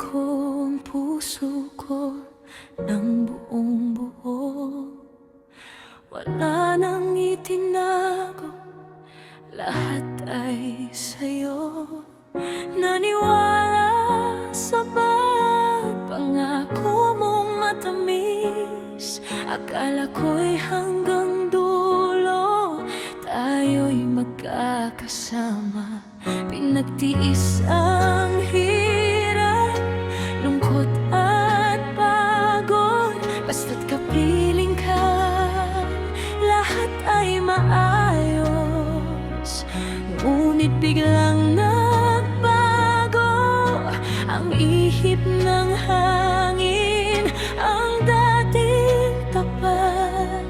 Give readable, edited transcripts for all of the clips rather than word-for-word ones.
ko ang puso ko ng buong buo. Wala nang itinago, lahat ay sa'yo. Naniwala sa pangako mong matamis. Akala ko'y hanggang dulo tayo'y magkakasama. Pinagtiis ang hirap, lungkot at pagod. Basta't kapiling ka, lahat ay maayos. Ngunit biglang nagbago ang ihip ng hangin. Ang dating tapat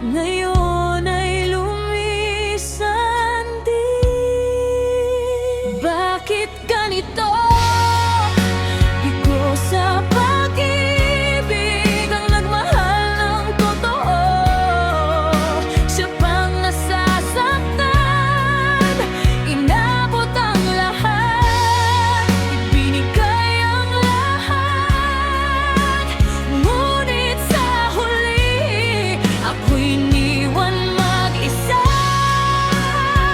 ngayon ay lumisan din. Bakit ganito? Bigo sa pag-ibig ang nagmahal ng totoo. Siya pang nasasaktan, inabot ang lahat, ibinigay ang lahat. Ngunit sa huli, ako'y iniwan mag-isa.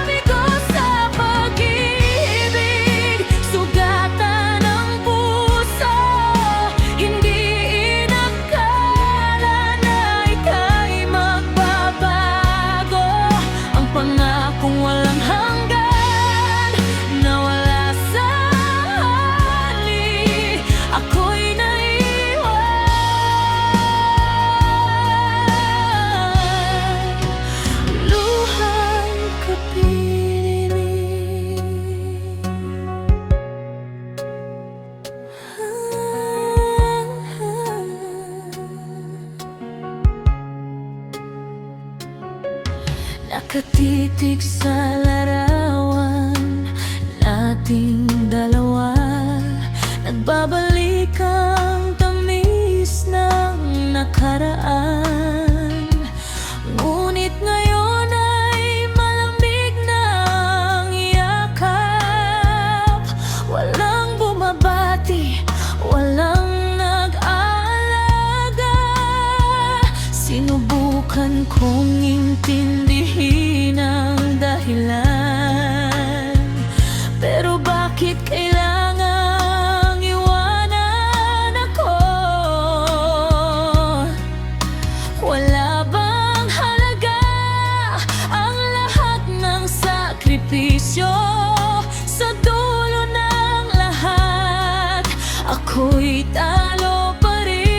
Bigo sa pag-ibig, sugatan ang puso. Hindi inakala na ika'y magbabago. Ang pangakong walang hanggan, nawala sa hali. Ako'y naiwan, luhang kapiling. Nakatitig sa larawan nating dalawa, nagbabalik ang tamis ng nakaraan. Ngunit ngayon ay malamig ng yakap. Walang bumabati, walang nag-aalaga. Sinubukan kong intindihin ang dahilan, pero bakit kailangang iwanan ako? Wala bang halaga ang lahat ng sakripisyo? Sa dulo ng lahat, ako'y talo pa rin.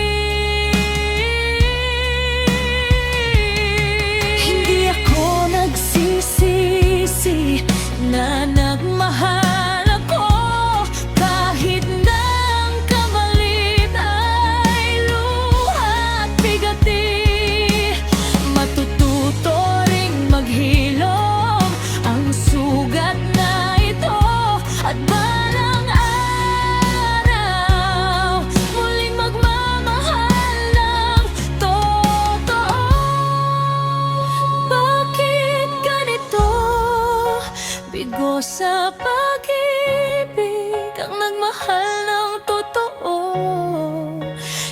Hindi ako nagsisisi na nagmahal ako, kahit na ang kamalit ay luha at bigati. Matututo ring maghilom ang sugat na ito, at balang araw muling magmamahal ng totoo. Bakit ganito? Bigo sa pag-ibig ang nagmahal ng totoo.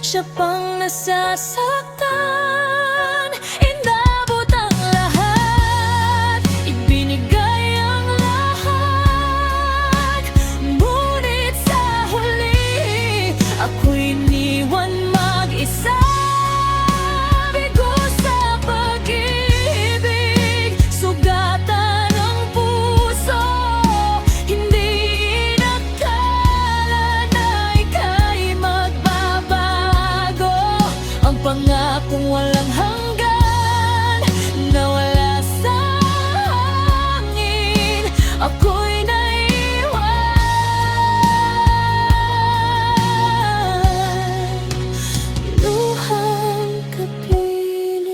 Siya pang nasasaktan, inabot ang lahat, ibinigay ang lahat. Ngunit sa huli, ako'y iniwan mag-isa. Bigo sa pag-ibig, sugatan ang puso. Hindi inakala na ika'y magbabago. Ang pangakong walang hanggan, nawala sa hangin. Ako'y naiwan, luhang kapiling.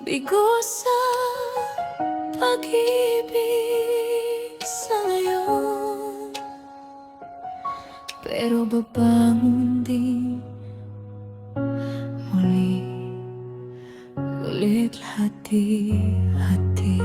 Bigo sa pag-ibig sa ngayon, pero babangon din muli, ulit hati-hati.